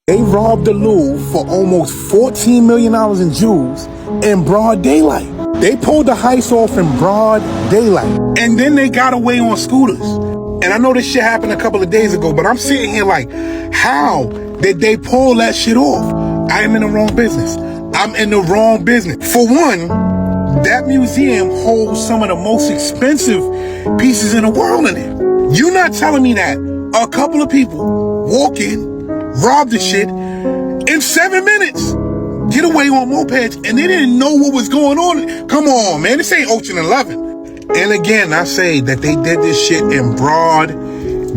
They robbed the Louvre for almost $14 million in jewels in broad daylight. They pulled the heist off in broad daylight. And then they got away on scooters. And I know this shit happened a couple of days ago, but I'm sitting here like, how did they pull that shit off? I am in the wrong business. I'm in the wrong business. For one, that museum holds some of the most expensive pieces in the world in it. You're not telling me that a couple of people walk in, rob the shit in 7 minutes, get away on mopeds, and they didn't know what was going on. Come on, man, this ain't Ocean 11. And again, I say that they did this shit in broad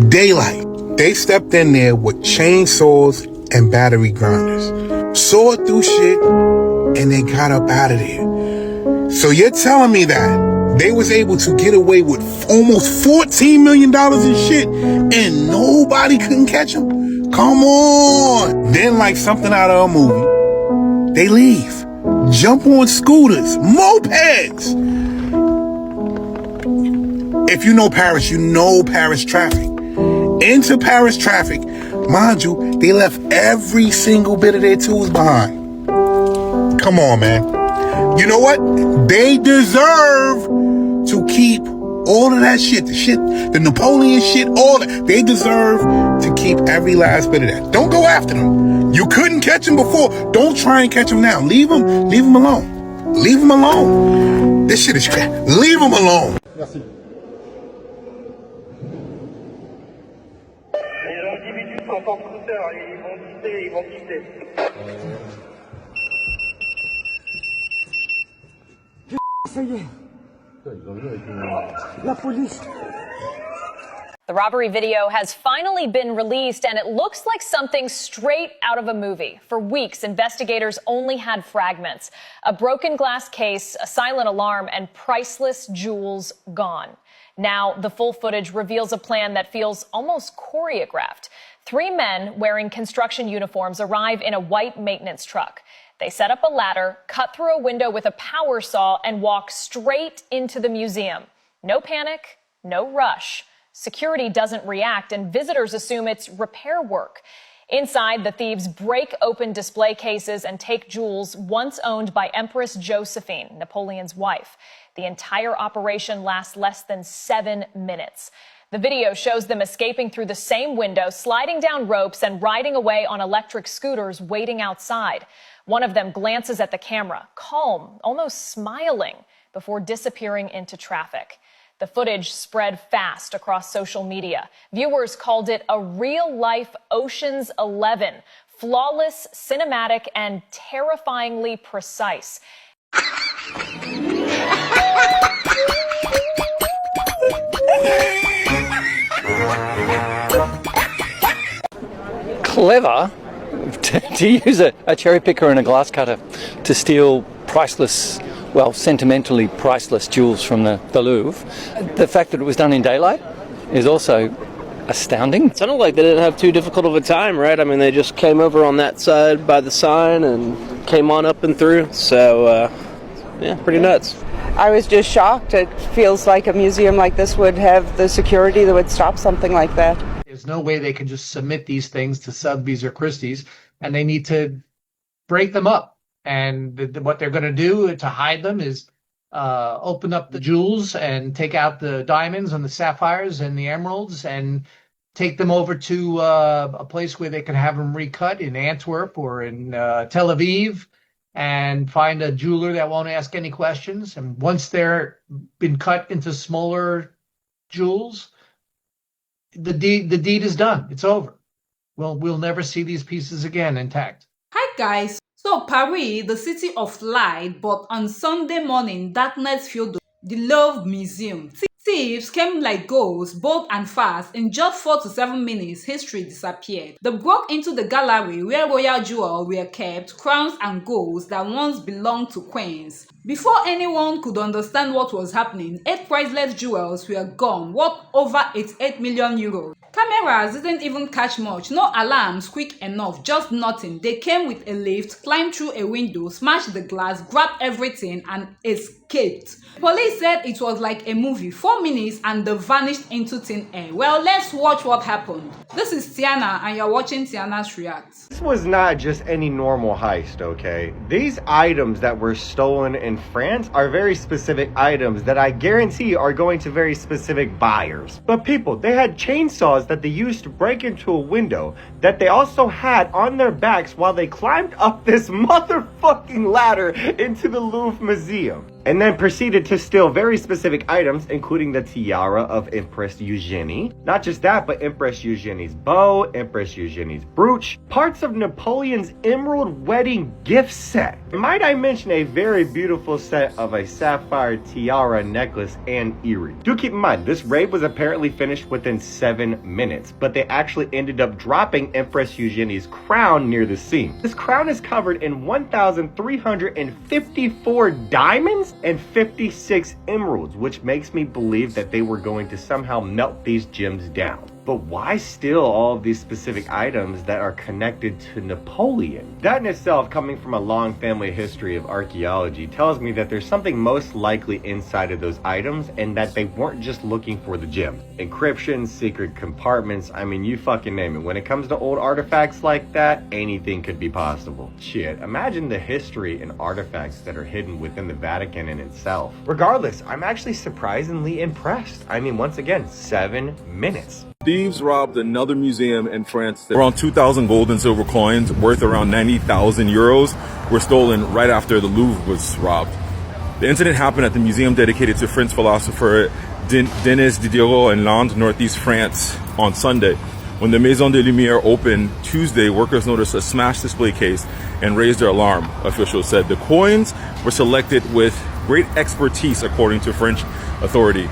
daylight. They stepped in there with chainsaws and battery grinders, sawed through shit, and they got up out of there. So you're telling me that they was able to get away with almost $14 million in shit and nobody couldn't catch them? Come on. Then like something out of a movie, they leave, jump on scooters, mopeds. If you know Paris, you know Paris traffic. Into Paris traffic, mind you, they left every single bit of their tools behind. Come on, man. You know what? They deserve to keep all of that shit, the Napoleon shit, all that. They deserve to keep every last bit of that. Don't go after them. You couldn't catch them before. Don't try and catch them now. Leave them alone. Leave them alone. This shit is crap. Leave them alone. Merci. The robbery video has finally been released, and it looks like something straight out of a movie. For weeks, investigators only had fragments. A broken glass case, a silent alarm, and priceless jewels gone. Now, the full footage reveals a plan that feels almost choreographed. 3 men wearing construction uniforms arrive in a white maintenance truck. They set up a ladder, cut through a window with a power saw, and walk straight into the museum. No panic, no rush. Security doesn't react, and visitors assume it's repair work. Inside, the thieves break open display cases and take jewels once owned by Empress Josephine, Napoleon's wife. The entire operation lasts less than 7 minutes. The video shows them escaping through the same window, sliding down ropes, and riding away on electric scooters waiting outside. One of them glances at the camera, calm, almost smiling, before disappearing into traffic. The footage spread fast across social media. Viewers called it a real-life Ocean's 11, flawless, cinematic, and terrifyingly precise. Clever to use a cherry picker and a glass cutter to steal priceless, well, sentimentally priceless jewels from the Louvre. The fact that it was done in daylight is also astounding. It sounded like they didn't have too difficult of a time, right? I mean, they just came over on that side by the sign and came on up and through. So, yeah, pretty nuts. I was just shocked. It feels like a museum like this would have the security that would stop something like that. There's no way they can just submit these things to Sotheby's or Christie's, and they need to break them up. And what they're going to do to hide them is open up the jewels and take out the diamonds and the sapphires and the emeralds and take them over to a place where they can have them recut in Antwerp or in Tel Aviv, and find a jeweler that won't ask any questions. And once they're been cut into smaller jewels, the deed is done. It's over. We'll never see these pieces again intact. Hi guys. So Paris, the city of light, but on Sunday morning, darkness filled the Louvre Museum. Thieves came like ghosts, bold and fast. In just 4 to 7 minutes, history disappeared. They broke into the gallery where royal jewels were kept, crowns and golds that once belonged to queens. Before anyone could understand what was happening, 8 priceless jewels were gone, worth over 88 million euros. Cameras didn't even catch much, no alarms quick enough, just nothing. They came with a lift, climbed through a window, smashed the glass, grabbed everything and escaped. Police said it was like a movie, 4 minutes and they vanished into thin air. Well, let's watch what happened. This is Tiana and you're watching Tiana's React. This was not just any normal heist, okay? These items that were stolen in France are very specific items that I guarantee are going to very specific buyers. But people, they had chainsaws that they used to break into a window that they also had on their backs while they climbed up this motherfucking ladder into the Louvre Museum. And then proceeded to steal very specific items, including the tiara of Empress Eugenie. Not just that, but Empress Eugenie's bow, Empress Eugenie's brooch, parts of Napoleon's emerald wedding gift set. Might I mention a very beautiful set of a sapphire tiara necklace and earring. Do keep in mind, this raid was apparently finished within 7 minutes, but they actually ended up dropping Empress Eugenie's crown near the scene. This crown is covered in 1,354 diamonds and 56 emeralds, which makes me believe that they were going to somehow melt these gems down. But why steal all of these specific items that are connected to Napoleon? That in itself, coming from a long family history of archaeology, tells me that there's something most likely inside of those items and that they weren't just looking for the gems. Encryption, secret compartments, I mean, you fucking name it. When it comes to old artifacts like that, anything could be possible. Shit, imagine the history and artifacts that are hidden within the Vatican in itself. Regardless, I'm actually surprisingly impressed. I mean, once again, 7 minutes. Thieves robbed another museum in France. Around 2,000 gold and silver coins worth around 90,000 euros were stolen right after the Louvre was robbed. The incident happened at the museum dedicated to French philosopher Denis Diderot in Landes, northeast France, on Sunday. When the Maison de Lumière opened Tuesday, workers noticed a smashed display case and raised their alarm, officials said. The coins were selected with great expertise, according to French authority.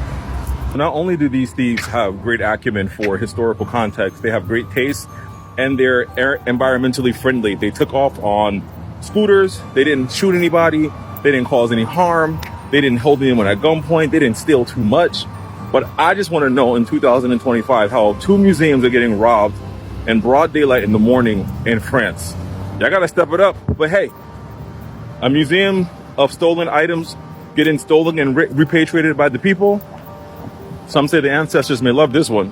Not only do these thieves have great acumen for historical context, they have great taste and they're environmentally friendly. They took off on scooters, they didn't shoot anybody, they didn't cause any harm, they didn't hold anyone at gunpoint, they didn't steal too much. But I just want to know in 2025 how 2 museums are getting robbed in broad daylight in the morning in France. Y'all gotta step it up. But hey, a museum of stolen items getting stolen and repatriated by the people. Some say the ancestors may love this one.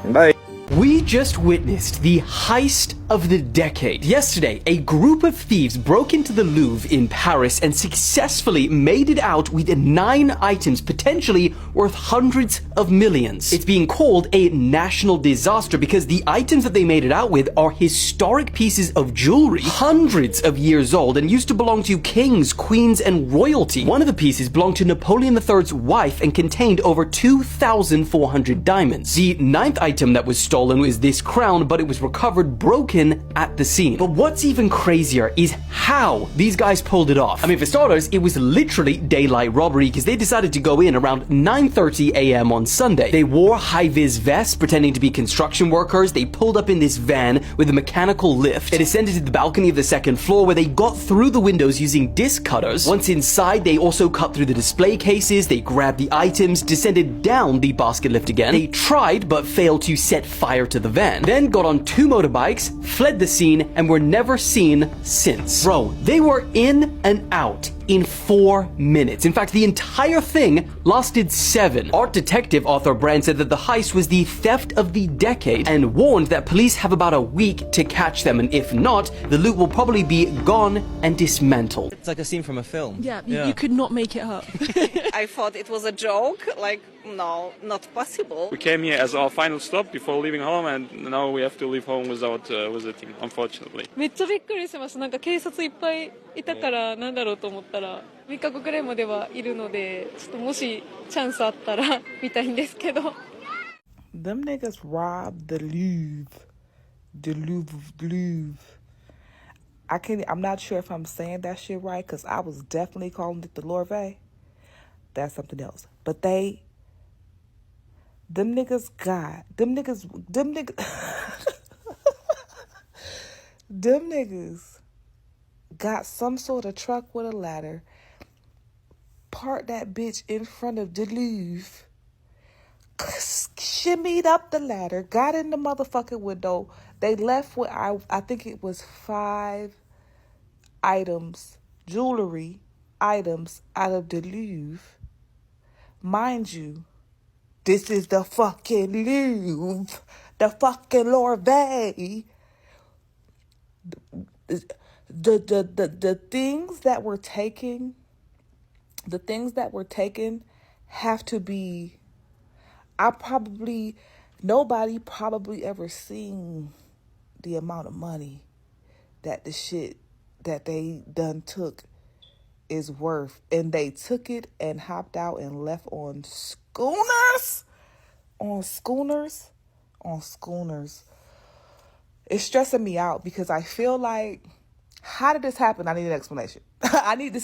Bye. We just witnessed the heist of the decade. Yesterday, a group of thieves broke into the Louvre in Paris and successfully made it out with 9 items, potentially worth hundreds of millions. It's being called a national disaster because the items that they made it out with are historic pieces of jewelry, hundreds of years old, and used to belong to kings, queens, and royalty. One of the pieces belonged to Napoleon III's wife and contained over 2,400 diamonds. The 9th item that was stolen was this crown, but it was recovered broken at the scene. But what's even crazier is how these guys pulled it off. I mean, for starters, it was literally daylight robbery because they decided to go in around 9:30 a.m. on Sunday. They wore high-vis vests pretending to be construction workers. They pulled up in this van with a mechanical lift. They descended to the balcony of the 2nd floor where they got through the windows using disc cutters. Once inside, they also cut through the display cases. They grabbed the items, descended down the basket lift again. They tried but failed to set fire to the van. Then got on 2 motorbikes, fled the scene, and were never seen since. Bro, they were in and out in 4 minutes. In fact, the entire thing lasted 7. Art detective Arthur Brand said that the heist was the theft of the decade and warned that police have about a week to catch them, and if not, the loot will probably be gone and dismantled. It's like a scene from a film. Yeah, you could not make it up. I thought it was a joke, like, no, not possible. We came here as our final stop before leaving home, and now we have to leave home without visiting, unfortunately. めっちゃびっくりしました。なんか警察いっぱいいたからなんだろうと思ったら3日後くらいまではいるので、ちょっともしチャンスあったら見たいんですけど。Them niggas robbed the Louvre. The Louvre. I'm not sure if I'm saying that shit right, because I was definitely calling it the LOUVRE. That's something else. But them niggas got some sort of truck with a ladder, parked that bitch in front of the Louvre, shimmied up the ladder, got in the motherfucking window. They left with, I think it was 5 items, jewelry items out of the Louvre. Mind you, this is the fucking Louvre, the fucking Louvre. The things that were taken, have to be, nobody probably ever seen the amount of money that the shit that they done took is worth. And they took it and hopped out and left on schooners. It's stressing me out because I feel like, how did this happen? I need an explanation. I need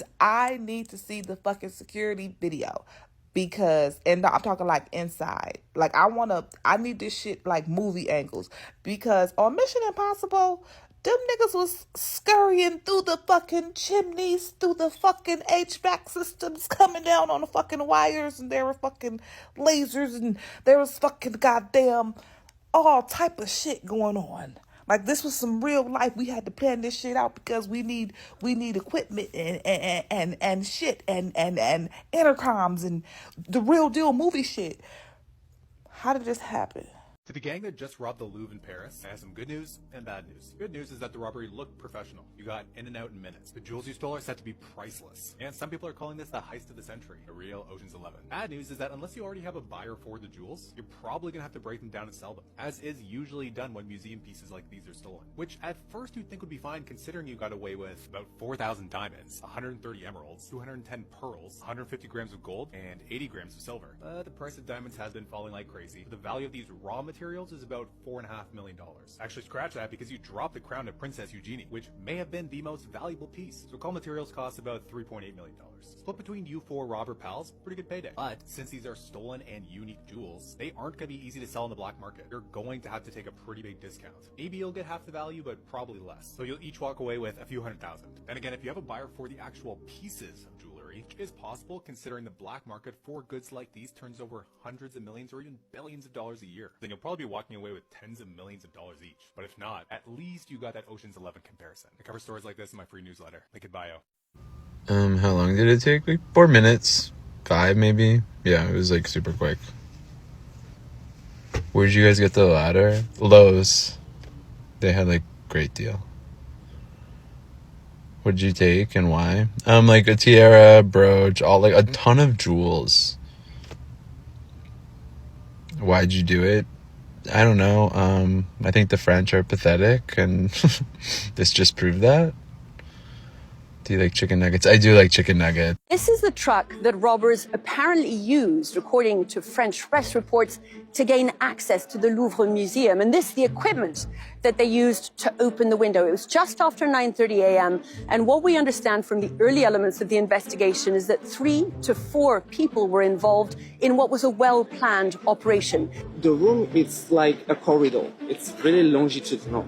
to see the fucking security video. Because, and I'm talking like inside. Like I need this shit like movie angles. Because on Mission Impossible, them niggas was scurrying through the fucking chimneys, through the fucking HVAC systems, coming down on the fucking wires, and there were fucking lasers, and there was fucking goddamn all type of shit going on. Like, this was some real life. We had to plan this shit out because we need equipment and shit and intercoms and the real deal movie shit. How did this happen? To the gang that just robbed the Louvre in Paris, I have some good news and bad news. Good news is that the robbery looked professional. You got in and out in minutes. The jewels you stole are set to be priceless. And some people are calling this the heist of the century, a real Ocean's 11. Bad news is that unless you already have a buyer for the jewels, you're probably gonna have to break them down and sell them, as is usually done when museum pieces like these are stolen. Which at first you'd think would be fine considering you got away with about 4,000 diamonds, 130 emeralds, 210 pearls, 150 grams of gold, and 80 grams of silver. But the price of diamonds has been falling like crazy. The value of these raw materials is about $4.5 million. Actually, scratch that because you dropped the crown to Princess Eugenie, which may have been the most valuable piece. So call materials cost about $3.8 million. Split between you 4 robber pals, pretty good payday. But since these are stolen and unique jewels, they aren't going to be easy to sell in the black market. You're going to have to take a pretty big discount. Maybe you'll get half the value, but probably less. So you'll each walk away with a few $100,000. And again, if you have a buyer for the actual pieces of jewelry, which is possible considering the black market for goods like these turns over hundreds of millions or even billions of dollars a year, then you'll probably be walking away with tens of millions of dollars each. But if not, at least you got that Ocean's 11 comparison. I cover stories like this in my free newsletter. Link in bio. How long did it take? Like 4 minutes, 5 maybe. Yeah, it was like super quick. Where'd you guys get the ladder? Lowe's. They had like great deal. What'd you take and why? Like a tiara, brooch, all like a ton of jewels. Why'd you do it? I don't know. I think the French are pathetic, and this just proved that. Do you like chicken nuggets? I do like chicken nuggets. This is the truck that robbers apparently used, according to French press reports, to gain access to the Louvre Museum. And this, the equipment that they used to open the window. It was just after 9:30 a.m. And what we understand from the early elements of the investigation is that 3 to 4 people were involved in what was a well-planned operation. The room is like a corridor. It's really longitudinal.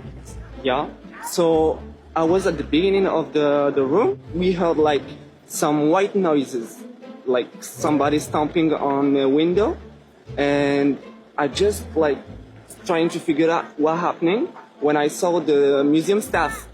Yeah. So I was at the beginning of the room. We heard like some white noises, like somebody stomping on the window. And I just like trying to figure out what happening when I saw the museum staff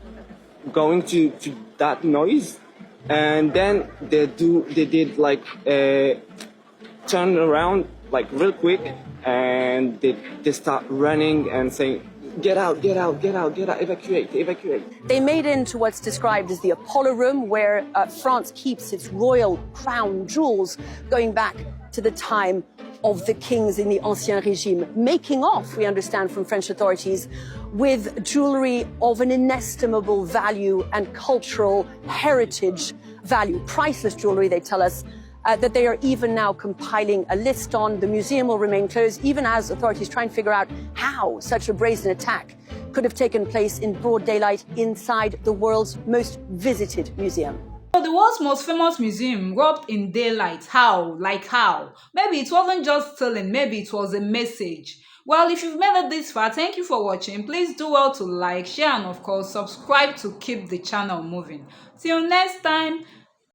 going to that noise. And then they did like turn around like real quick, and they start running and saying, "Get out, get out, get out, get out, evacuate, evacuate." They made into what's described as the Apollo Room, where France keeps its royal crown jewels going back to the time of the kings in the Ancien Régime, making off, we understand from French authorities, with jewelry of an inestimable value and cultural heritage value. Priceless jewelry, they tell us, that they are even now compiling a list on. The museum will remain closed, even as authorities try and figure out how such a brazen attack could have taken place in broad daylight inside the world's most visited museum. So the world's most famous museum robbed in daylight. How? Like how? Maybe it wasn't just stealing, maybe it was a message. Well, if you've made it this far, thank you for watching. Please do well to like, share, and of course, subscribe to keep the channel moving. Till next time.